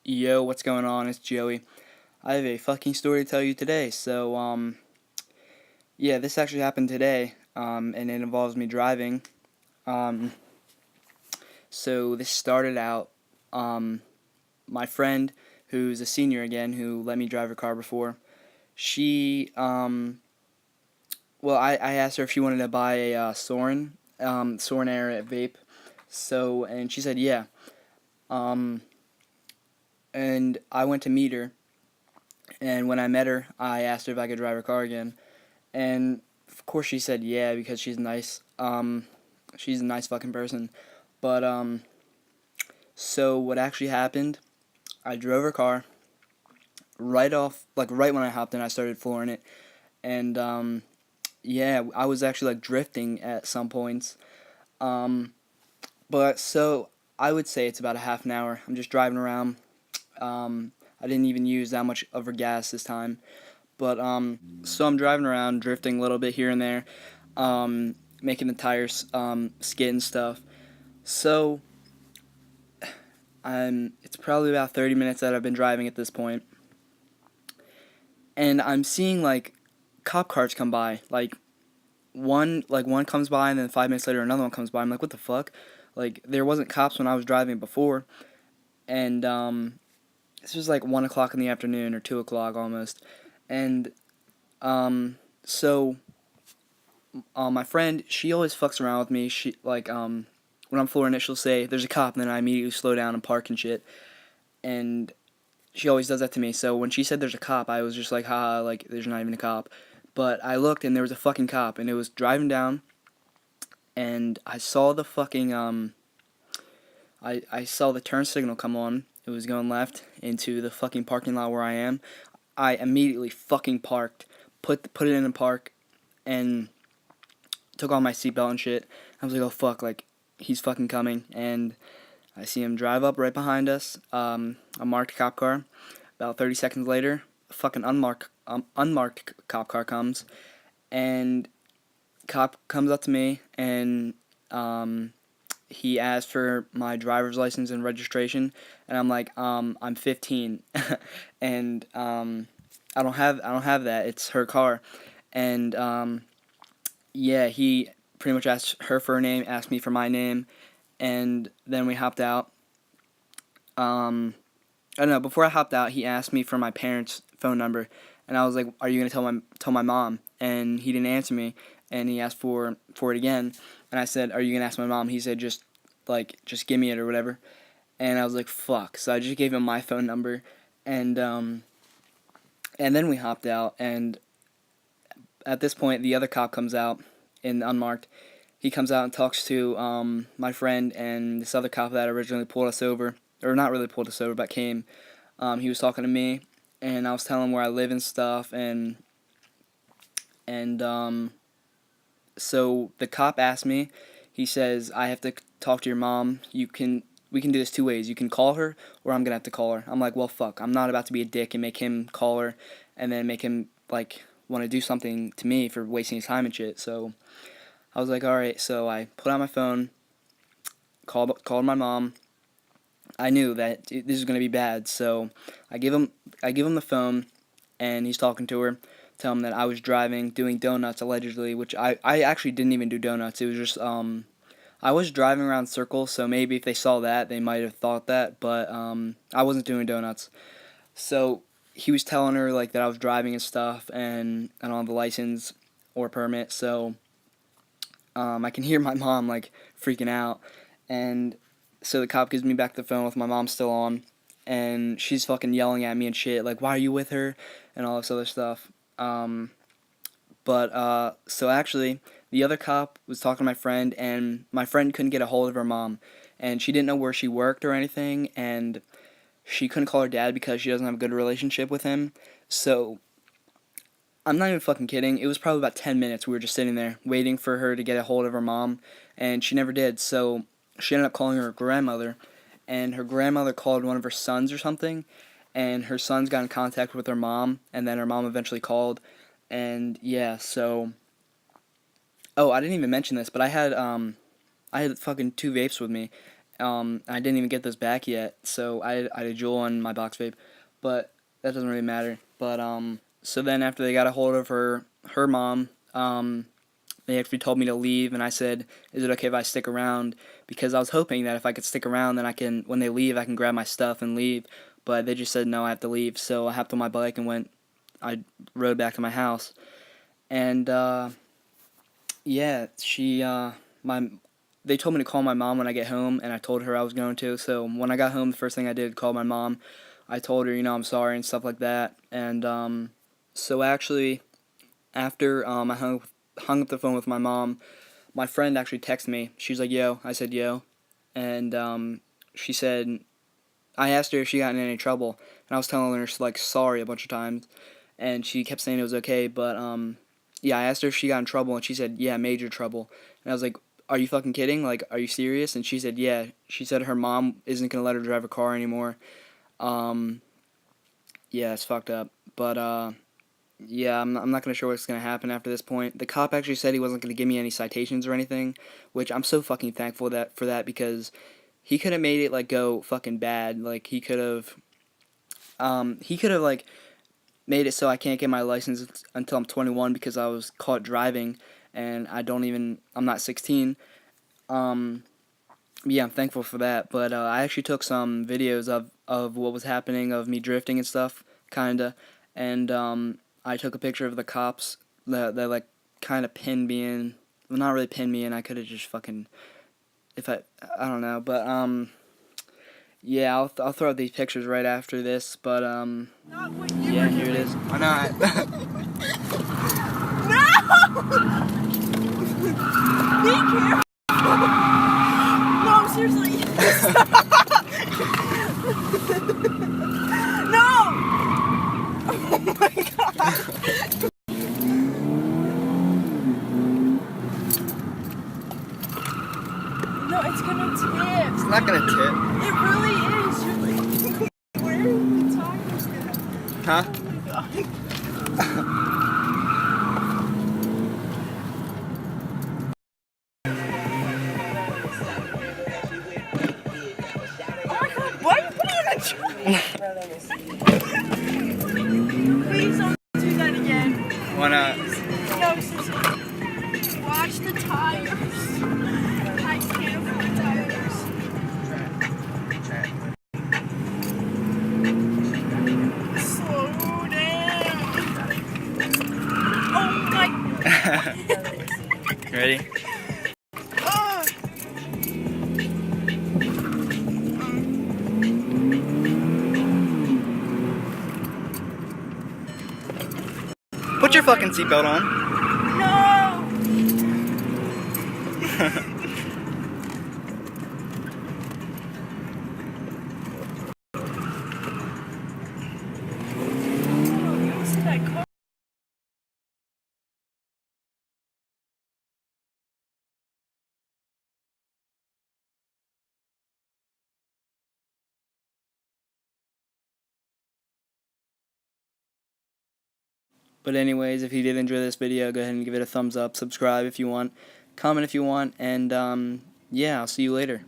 Yo, what's going on? It's Joey. I have a fucking story to tell you today. Yeah, this actually happened today, and it involves me driving. Um, so this started out, um, my friend, who's a senior again, who let me drive her car before. She, I asked her if she wanted to buy a Soren Air vape. And she said yeah. Um, and I went to meet her, and when I met her, I asked her if I could drive her car again. And of course she said yeah because she's nice. She's a nice fucking person. But so what actually happened? I drove her car right when I hopped in. I started flooring it, and yeah, I was actually like drifting at some points. Um, but so I would say it's about a half an hour. I'm just driving around. I didn't even use that much of her gas this time. So I'm driving around, drifting a little bit here and there, making the tires skid and stuff. So it's probably about 30 minutes that I've been driving at this point, and I'm seeing like cop cars come by. One comes by, and then 5 minutes later another one comes by. I'm like, what the fuck? Like there wasn't cops when I was driving before, and this was like 1 o'clock in the afternoon or 2 o'clock almost, and um, so my friend, she always fucks around with me. When I'm flooring it, she'll say, "There's a cop," and then I immediately slow down and park and shit. And she always does that to me. So when she said there's a cop, I was just like, haha, like there's not even a cop. But I looked and there was a fucking cop, and it was driving down, and I saw the fucking I saw the turn signal come on. It was going left into the fucking parking lot where I am. I immediately fucking parked, put it in the park, and took off my seatbelt and shit. I was like, oh fuck, like he's fucking coming, and I see him drive up right behind us, a marked cop car. About 30 seconds later, a fucking unmarked cop car comes, and cop comes up to me, and he asked for my driver's license and registration, and I'm like, I'm 15, and I don't have that. It's her car, and yeah, he pretty much asked her for her name, asked me for my name, and then we hopped out. Um, I don't know. Before I hopped out, he asked me for my parents' phone number, and I was like, "Are you gonna tell my mom?" And he didn't answer me, and he asked for it again, and I said, "Are you gonna ask my mom?" He said, just give me it or whatever." And I was like, "Fuck!" So I just gave him my phone number, and and then we hopped out, and at this point, the other cop comes out in unmarked. He comes out and talks to my friend and this other cop that originally pulled us over, or not really pulled us over, but came. He was talking to me, and I was telling him where I live and stuff, and so the cop asked me. He says I have to talk to your mom. We can do this two ways. You can call her, or I'm gonna have to call her. I'm like, well, fuck. I'm not about to be a dick and make him call her, and then make him like want to do something to me for wasting his time and shit. So I was like, all right. So I put out my phone, called my mom. I knew that this was gonna be bad, so I give him the phone, and he's talking to her. Tell him that I was driving, doing donuts allegedly, which I actually didn't even do donuts. It was just I was driving around circles, so maybe if they saw that, they might have thought that, but I wasn't doing donuts. So he was telling her like that I was driving and stuff, and I don't have a license or permit, so I can hear my mom like freaking out, and so the cop gives me back the phone with my mom still on, and she's fucking yelling at me and shit like, "Why are you with her?" and all this other stuff. Um, so actually, the other cop was talking to my friend, and my friend couldn't get a hold of her mom, and she didn't know where she worked or anything, and she couldn't call her dad because she doesn't have a good relationship with him. So I'm not even fucking kidding. It was probably about 10 minutes we were just sitting there waiting for her to get a hold of her mom, and she never did. So she ended up calling her grandmother, and her grandmother called one of her sons or something, and her sons got in contact with her mom, and then her mom eventually called, and yeah, so oh, I didn't even mention this, but I had fucking two vapes with me, I didn't even get those back yet, so I had a Juul on my box vape, but that doesn't really matter. But so then after they got a hold of her mom, they actually told me to leave, and I said, "Is it okay if I stick around?" Because I was hoping that if I could stick around, then when they leave, I can grab my stuff and leave. But they just said no, I have to leave. So I hopped on my bike and I rode back to my house, and yeah, my they told me to call my mom when I get home, and I told her I was going to. So when I got home, the first thing I did, call my mom. I told her, I'm sorry and stuff like that. And so actually, after I hung up the phone with my mom, my friend actually texted me. She's like, "Yo," I said, "Yo," and she said, I asked her if she got in any trouble, and I was telling her like sorry a bunch of times, and she kept saying it was okay, but yeah, I asked her if she got in trouble, and she said, "Yeah, major trouble," and I was like, "Are you fucking kidding? Like, are you serious?" And she said, "Yeah." She said her mom isn't gonna let her drive a car anymore. Um, yeah, it's fucked up, but yeah, I'm not gonna sure what's gonna happen after this point. The cop actually said he wasn't gonna give me any citations or anything, which I'm so fucking thankful for that because he could have made it like go fucking bad. Like he could have like made it so I can't get my license until I'm 21 because I was caught driving and I'm not 16. Um, yeah, I'm thankful for that. But I actually took some videos of what was happening, of me drifting and stuff, kinda, and I took a picture of the cops that like kind of pinned me in. Well, not really pinned me in. I could have just fucking if I don't know, but yeah, I'll throw out these pictures right after this, but yeah, here it is. Why not? No! Be careful! No, seriously. No! Oh my god. No, it's gonna tip. It's not gonna tip. It really is. You're like, where are the tires at? Huh? Oh my god. Why are you putting it on Please don't do that again. Why not? No, seriously. Watch the tires. I can't find tires. Slow down. Oh my. Ready? Put your fucking seatbelt on. No! But anyways, if you did enjoy this video, go ahead and give it a thumbs up, subscribe if you want, comment if you want, and yeah, I'll see you later.